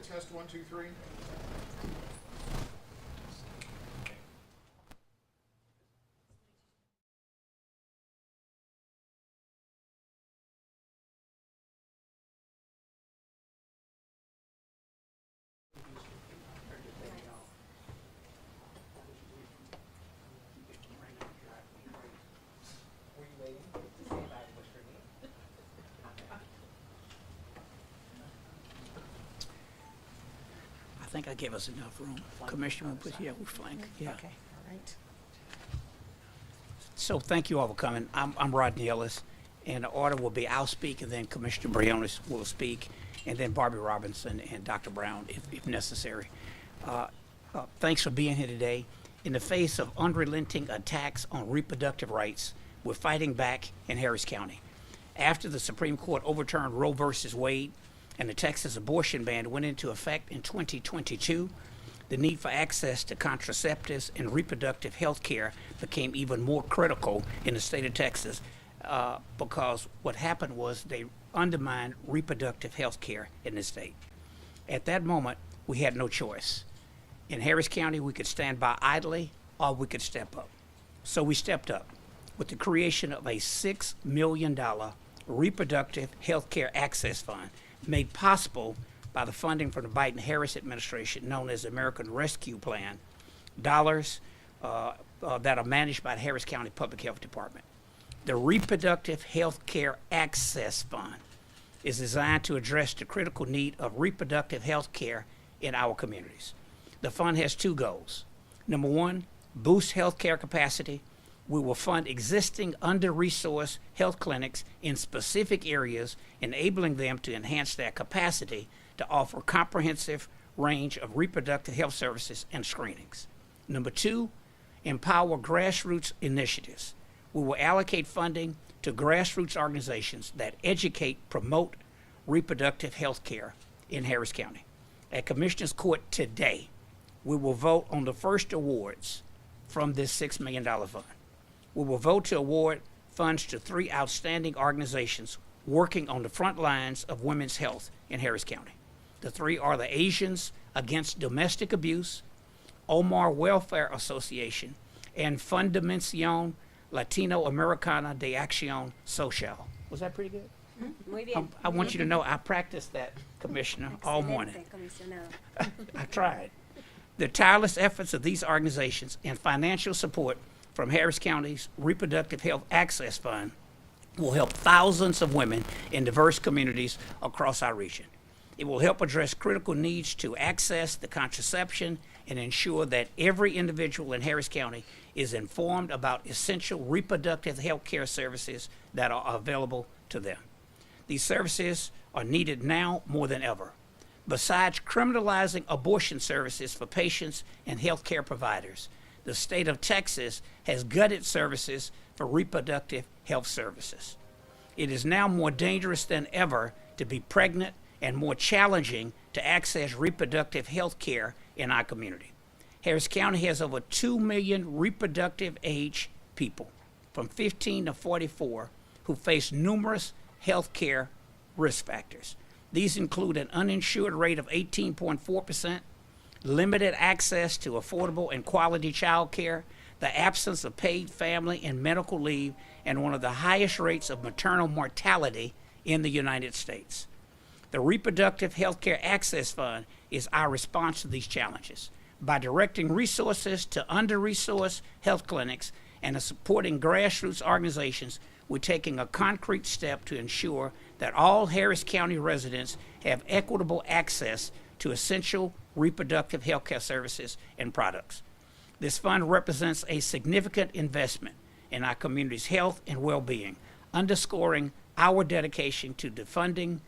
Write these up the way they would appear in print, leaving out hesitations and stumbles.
test 1, 2, 3. I think I gave us enough room. Commissioner, yeah, we flank, yeah. Okay, all right. So thank you all for coming. I'm Rodney Ellis, and the order will be I'll speak, and then Commissioner Briones will speak, and then Barbie Robinson and Dr. Brown, if necessary. Thanks for being here today. In the face of unrelenting attacks on reproductive rights, we're fighting back in Harris County. After the Supreme Court overturned Roe versus Wade and the Texas abortion ban went into effect in 2022, the need for access to contraceptives and reproductive health care became even more critical in the state of Texas because what happened was they undermined reproductive health care in the state. At that moment, we had no choice. In Harris County, we could stand by idly or we could step up. So we stepped up with the creation of a $6 million reproductive health care access fund made possible by the funding from the Biden-Harris administration known as American Rescue Plan, dollars that are managed by the Harris County Public Health Department. The Reproductive Health Care Access Fund is designed to address the critical need of reproductive health care in our communities. The fund has two goals. Number one, boost health care capacity. We will fund existing under-resourced health clinics in specific areas, enabling them to enhance their capacity to offer comprehensive range of reproductive health services and screenings. Number two, empower grassroots initiatives. We will allocate funding to grassroots organizations that educate, promote reproductive health care in Harris County. At Commissioner's Court today, we will vote on the first awards from this $6 million fund. We will vote to award funds to three outstanding organizations working on the front lines of women's health in Harris County. The three are the Asians Against Domestic Abuse, Omar Welfare Association, and Fundación Latino Americana de Acción Social. Was that pretty good? Muy bien. I want you to know I practiced that, Commissioner, all morning. I tried. The tireless efforts of these organizations and financial support from Harris County's Reproductive Health Access Fund will help thousands of women in diverse communities across our region. It will help address critical needs to access the contraception and ensure that every individual in Harris County is informed about essential reproductive health care services that are available to them. These services are needed now more than ever. Besides criminalizing abortion services for patients and health care providers, the state of Texas has gutted services for reproductive health services. It is now more dangerous than ever to be pregnant and more challenging to access reproductive health care in our community. Harris County has over 2 million reproductive age people from 15 to 44 who face numerous health care risk factors. These include an uninsured rate of 18.4%, limited access to affordable and quality child care, the absence of paid family and medical leave, and one of the highest rates of maternal mortality in the United States. The Reproductive Health Care Access Fund is our response to these challenges. By directing resources to under-resourced health clinics and supporting grassroots organizations, we're taking a concrete step to ensure that all Harris County residents have equitable access to essential reproductive health care services and products. This fund represents a significant investment in our community's health and well-being, underscoring our dedication to defending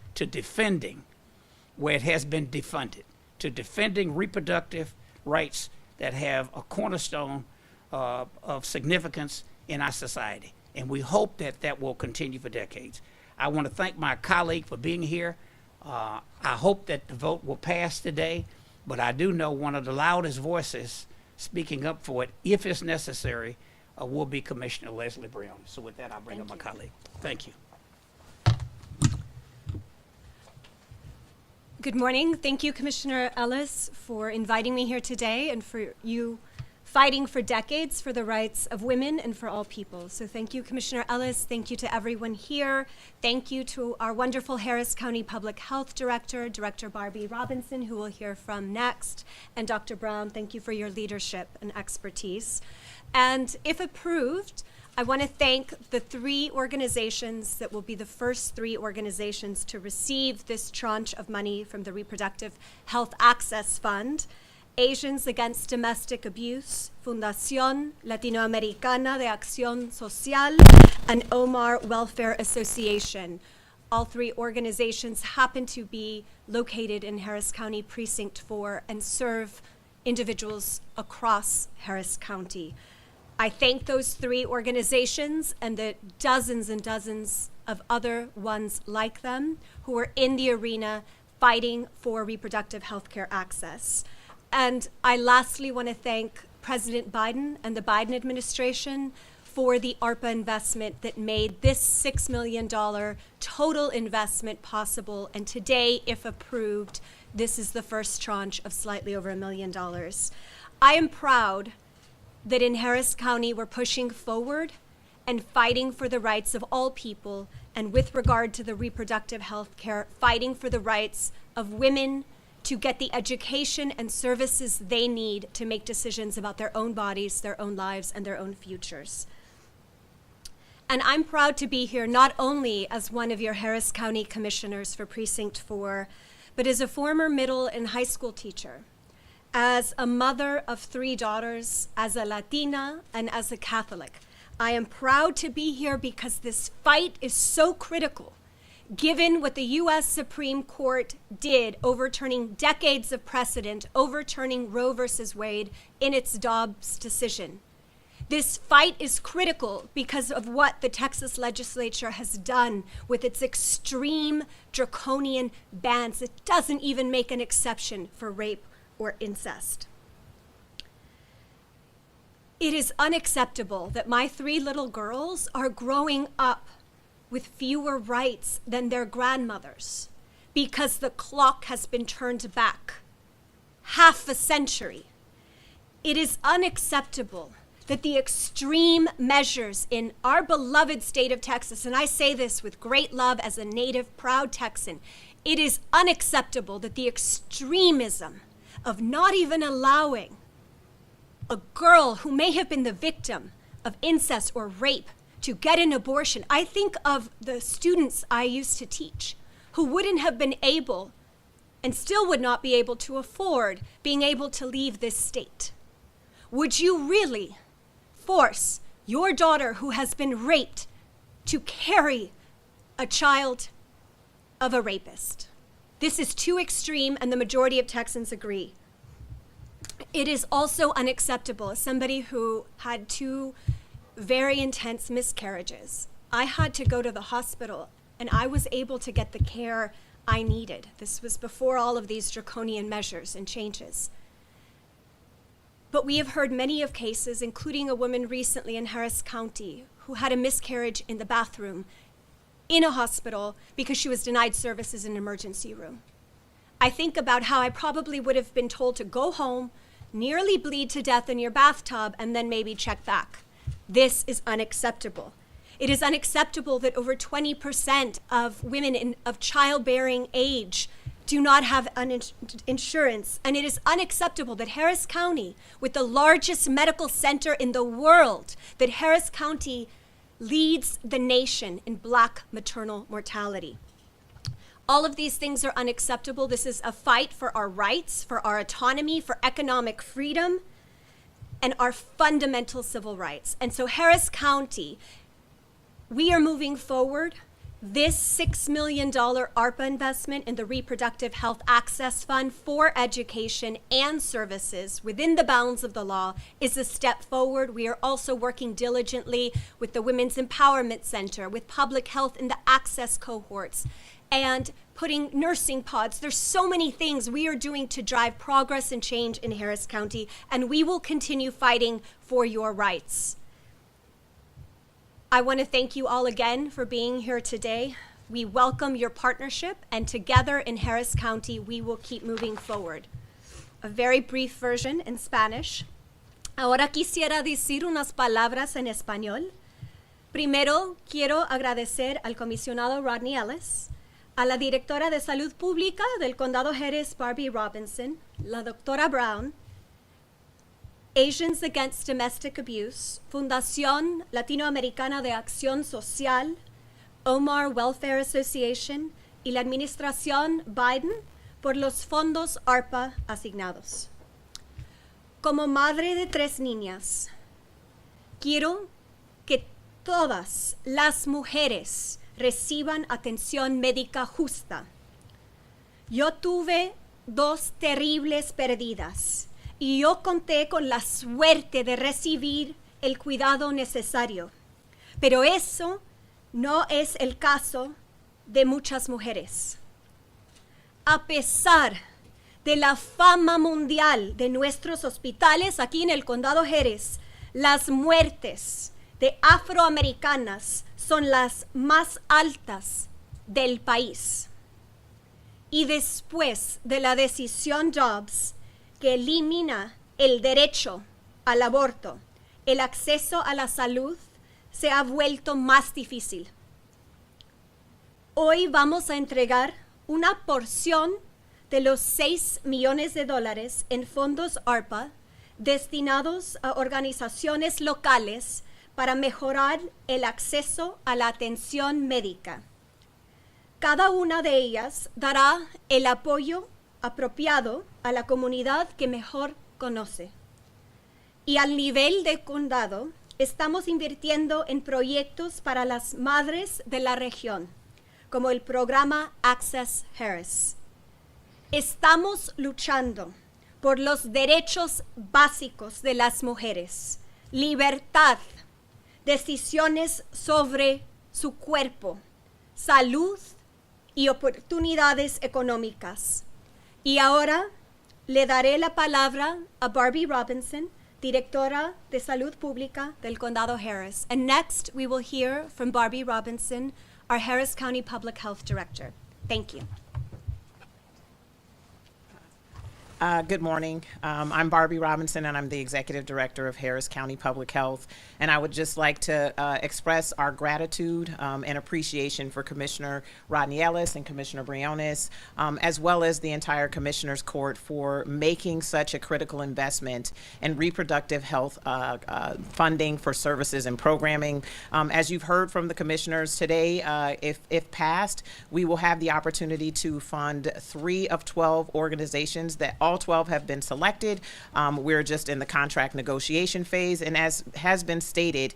where it has been defunded, to defending reproductive rights that have a cornerstone of significance in our society. And we hope that that will continue for decades. I want to thank my colleague for being here. I hope that the vote will pass today, but I do know one of the loudest voices speaking up for it, if it's necessary, will be Commissioner Leslie Brown. So with that, I'll bring up my colleague. Thank you. Good morning. Thank you, Commissioner Ellis, for inviting me here today and for you fighting for decades for the rights of women and for all people. So thank you, Commissioner Ellis. Thank you to everyone here. Thank you to our wonderful Harris County Public Health Director, Director Barbie Robinson, who we'll hear from next. And Dr. Brown, thank you for your leadership and expertise. And if approved, I want to thank the 3 organizations that will be the first 3 organizations to receive this tranche of money from the Reproductive Health Access Fund: Asians Against Domestic Abuse, Fundación Latinoamericana de Acción Social, and Omar Welfare Association. All 3 organizations happen to be located in Harris County Precinct 4 and serve individuals across Harris County. I thank those 3 organizations and the dozens and dozens of other ones like them who are in the arena fighting for reproductive health care access. And I lastly want to thank President Biden and the Biden administration for the ARPA investment that made this $6 million total investment possible. And today, if approved, this is the first tranche of slightly over $1 million. I am proud that in Harris County we're pushing forward and fighting for the rights of all people, and with regard to the reproductive health care, fighting for the rights of women to get the education and services they need to make decisions about their own bodies, their own lives, and their own futures. And I'm proud to be here not only as one of your Harris County commissioners for Precinct 4, but as a former middle and high school teacher, as a mother of 3 daughters, as a Latina, and as a Catholic. I am proud to be here because this fight is so critical, given what the U.S. Supreme Court did, overturning decades of precedent, overturning Roe versus Wade in its Dobbs decision. This fight is critical because of what the Texas legislature has done with its extreme draconian bans. It doesn't even make an exception for rape or incest. It is unacceptable that my 3 little girls are growing up with fewer rights than their grandmothers because the clock has been turned back half a century. It is unacceptable that the extreme measures in our beloved state of Texas, and I say this with great love as a native, proud Texan, it is unacceptable that the extremism of not even allowing a girl who may have been the victim of incest or rape to get an abortion. I think of the students I used to teach who wouldn't have been able and still would not be able to afford being able to leave this state. Would you really force your daughter who has been raped to carry a child of a rapist? This is too extreme, and the majority of Texans agree. It is also unacceptable. As somebody who had 2 very intense miscarriages, I had to go to the hospital, and I was able to get the care I needed. This was before all of these draconian measures and changes. But we have heard many of cases, including a woman recently in Harris County who had a miscarriage in the bathroom in a hospital because she was denied services in an emergency room. I think about how I probably would have been told to go home, nearly bleed to death in your bathtub, and then maybe check back. This is unacceptable. It is unacceptable that over 20% of women of childbearing age do not have insurance. And it is unacceptable that Harris County, with the largest medical center in the world, that Harris County leads the nation in Black maternal mortality. All of these things are unacceptable. This is a fight for our rights, for our autonomy, for economic freedom, and our fundamental civil rights. And so Harris County, we are moving forward. This $6 million ARPA investment in the Reproductive Health Access Fund for education and services within the bounds of the law is a step forward. We are also working diligently with the Women's Empowerment Center, with public health in the access cohorts, and putting nursing pods. There's so many things we are doing to drive progress and change in Harris County, and we will continue fighting for your rights. I want to thank you all again for being here today. We welcome your partnership, and together in Harris County, we will keep moving forward. A very brief version in Spanish. Ahora quisiera decir unas palabras en español. Primero, quiero agradecer al comisionado Rodney Ellis, a la directora de Salud Pública del Condado Harris, Barbie Robinson, la doctora Brown, Asians Against Domestic Abuse, Fundación Latinoamericana de Acción Social, Omar Welfare Association y la administración Biden por los fondos ARPA asignados. Como madre de 3 niñas, quiero que todas las mujeres reciban atención médica justa. Yo tuve 2 terribles pérdidas y yo conté con la suerte de recibir el cuidado necesario. Pero eso no es el caso de muchas mujeres. A pesar de la fama mundial de nuestros hospitales aquí en el Condado Harris, las muertes de afroamericanas son las más altas del país. Y después de la decisión Dobbs, que elimina el derecho al aborto, el acceso a la salud se ha vuelto más difícil. Hoy vamos a entregar una porción de los $6 millones en fondos ARPA destinados a organizaciones locales para mejorar el acceso a la atención médica. Cada una de ellas dará el apoyo apropiado a la comunidad que mejor conoce. Y al nivel de condado, estamos invirtiendo en proyectos para las madres de la región, como el programa Access Harris. Estamos luchando por los derechos básicos de las mujeres, libertad, decisiones sobre su cuerpo, salud y oportunidades económicas. Y ahora le daré la palabra a Barbie Robinson, directora de Salud Pública del Condado Harris. And next, we will hear from Barbie Robinson, our Harris County Public Health Director. Thank you. Good morning. I'm Barbie Robinson, and I'm the Executive Director of Harris County Public Health. And I would just like to express our gratitude and appreciation for Commissioner Rodney Ellis and Commissioner Briones, as well as the entire Commissioner's Court for making such a critical investment in reproductive health funding for services and programming. As you've heard from the commissioners today, if passed, we will have the opportunity to fund 3 of 12 organizations that all 12 have been selected. We're just in the contract negotiation phase, and as has been stated,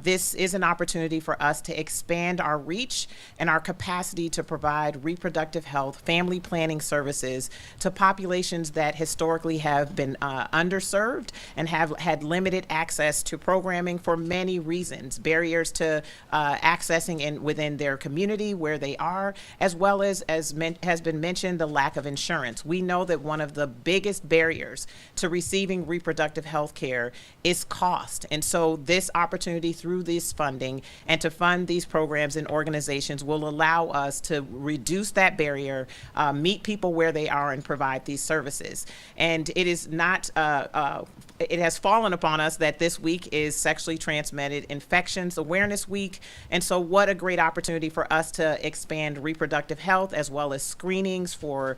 this is an opportunity for us to expand our reach and our capacity to provide reproductive health, family planning services to populations that historically have been underserved and have had limited access to programming for many reasons, barriers to accessing within their community where they are, as well as has been mentioned, the lack of insurance. We know that one of the biggest barriers to receiving reproductive health care is cost. And so this opportunity through this funding and to fund these programs and organizations will allow us to reduce that barrier, meet people where they are, and provide these services. And it is not, it has fallen upon us that this week is Sexually Transmitted Infections Awareness Week. And so what a great opportunity for us to expand reproductive health as well as screenings for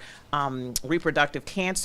reproductive cancers,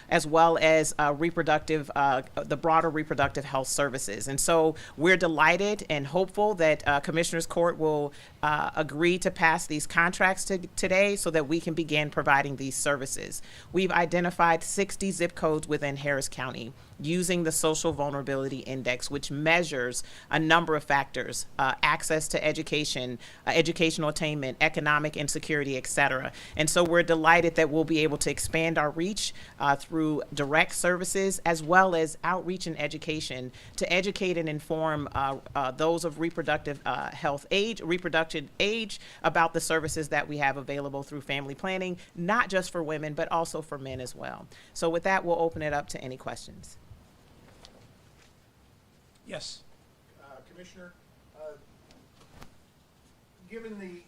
as well as the broader reproductive health services. And so we're delighted and hopeful that Commissioners Court will agree to pass these contracts today so that we can begin providing these services. We've identified 60 zip codes within Harris County using the Social Vulnerability Index, which measures a number of factors, access to education, educational attainment, economic insecurity, et cetera. And so we're delighted that we'll be able to expand our reach through direct services as well as outreach and education to educate and inform those of reproductive reproductive age about the services that we have available through family planning, not just for women, but also for men as well. So with that, we'll open it up to any questions. Yes. Commissioner, given the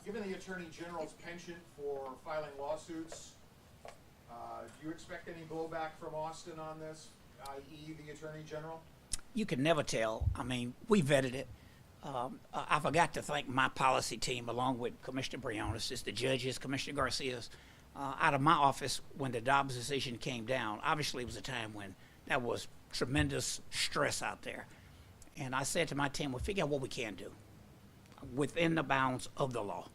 given the Attorney General's penchant for filing lawsuits, do you expect any blowback from Austin on this, i.e. the Attorney General? You can never tell. I mean, we vetted it. I forgot to thank my policy team, along with Commissioner Briones, the judges, Commissioner Garcia's, out of my office when the Dobbs decision came down. Obviously, it was a time when there was tremendous stress out there. And I said to my team, we'll figure out what we can do within the bounds of the law.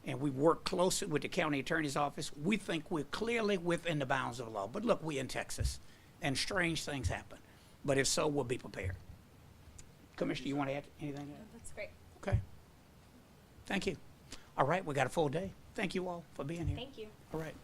And we worked closely with the county attorney's office. We think we're clearly within the bounds of the law. But look, we're in Texas, and strange things happen. But if so, we'll be prepared. Commissioner, you want to add anything to that? That's great. Okay. Thank you. All right, we got a full day. Thank you all for being here. Thank you. All right.